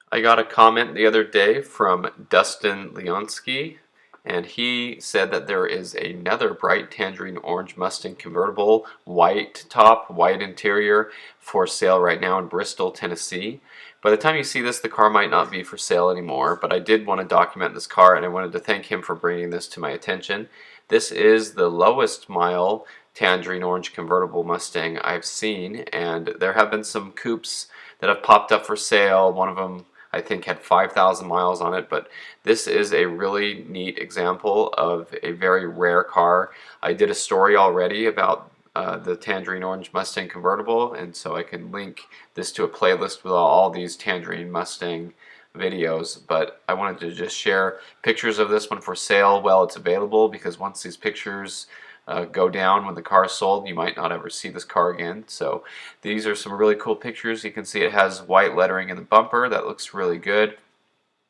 I got a comment the other day from Dustin Leonsky, and he said that there is another bright tangerine orange Mustang convertible, white top, white interior, for sale right now in Bristol, Tennessee. By the time you see this, the car might not be for sale anymore, but I did want to document this car, and I wanted to thank him for bringing this to my attention. This is the lowest mile tangerine orange convertible Mustang I've seen, and there have been some coupes that have popped up for sale. One of them I think had 5,000 miles on it, but this is a really neat example of a very rare car. I did a story already about the Tangerine Orange Mustang convertible, and so I can link this to a playlist with all these Tangerine Mustang videos, but I wanted to just share pictures of this one for sale while it's available, because once these pictures go down when the car is sold, you might not ever see this car again. So these are some really cool pictures. You can see it has white lettering in the bumper. That looks really good.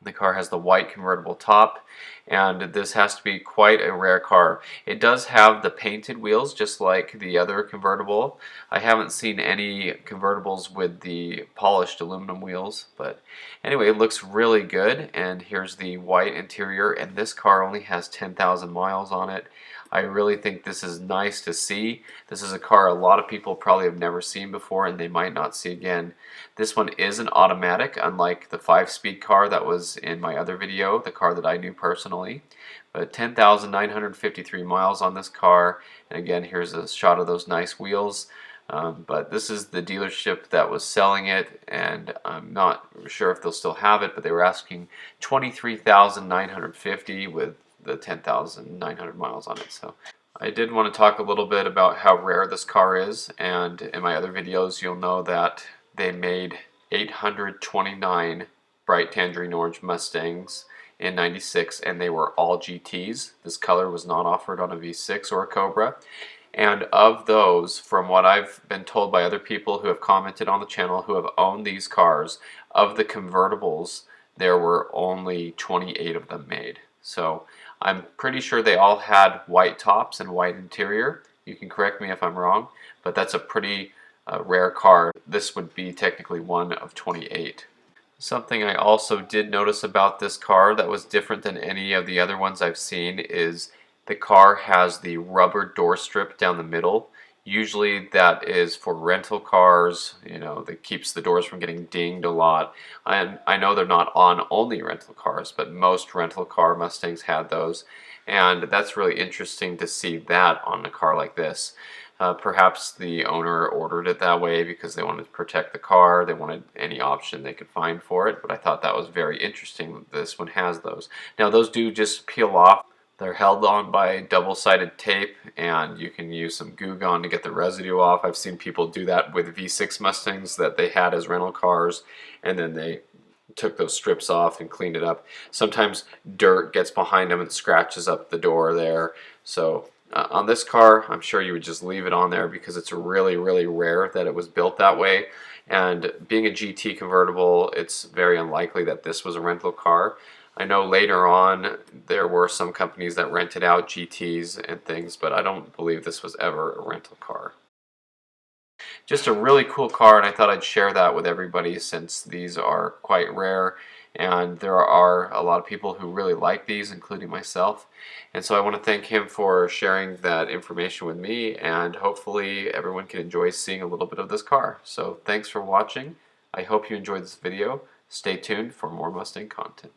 The car has the white convertible top, and this has to be quite a rare car. It does have the painted wheels just like the other convertible. I haven't seen any convertibles with the polished aluminum wheels, but anyway, it looks really good. And here's the white interior, and this car only has 10,000 miles on it. I really think this is nice to see. This is a car a lot of people probably have never seen before, and they might not see again. This one is an automatic, unlike the 5-speed car that was in my other video, the car that I knew personally. But 10,953 miles on this car, and again, here's a shot of those nice wheels. But this is the dealership that was selling it, and I'm not sure if they'll still have it, but they were asking $23,950 with the 10,900 miles on it. So I did want to talk a little bit about how rare this car is, and in my other videos you'll know that they made 829 bright tangerine orange Mustangs in '96, and they were all GTs. This color was not offered on a V6 or a Cobra. And of those, from what I've been told by other people who have commented on the channel who have owned these cars, of the convertibles, there were only 28 of them made. So I'm pretty sure they all had white tops and white interior. You can correct me if I'm wrong, but that's a pretty rare car. This would be technically one of 28. Something I also did notice about this car that was different than any of the other ones I've seen is the car has the rubber door strip down the middle. Usually that is for rental cars, you know, that keeps the doors from getting dinged a lot. And I know they're not on only rental cars, but most rental car Mustangs had those. And that's really interesting to see that on a car like this. Perhaps the owner ordered it that way because they wanted to protect the car. They wanted any option they could find for it, but I thought that was very interesting that this one has those. Now those do just peel off. They're held on by double-sided tape, and you can use some Goo Gone to get the residue off. I've seen people do that with V6 Mustangs that they had as rental cars, and then they took those strips off and cleaned it up. Sometimes dirt gets behind them and scratches up the door there. So on this car, I'm sure you would just leave it on there because it's really, really rare that it was built that way. And being a GT convertible, it's very unlikely that this was a rental car. I know later on there were some companies that rented out GTs and things, but I don't believe this was ever a rental car. Just a really cool car, and I thought I'd share that with everybody since these are quite rare, and there are a lot of people who really like these, including myself. And so I want to thank him for sharing that information with me, and hopefully everyone can enjoy seeing a little bit of this car. So thanks for watching. I hope you enjoyed this video. Stay tuned for more Mustang content.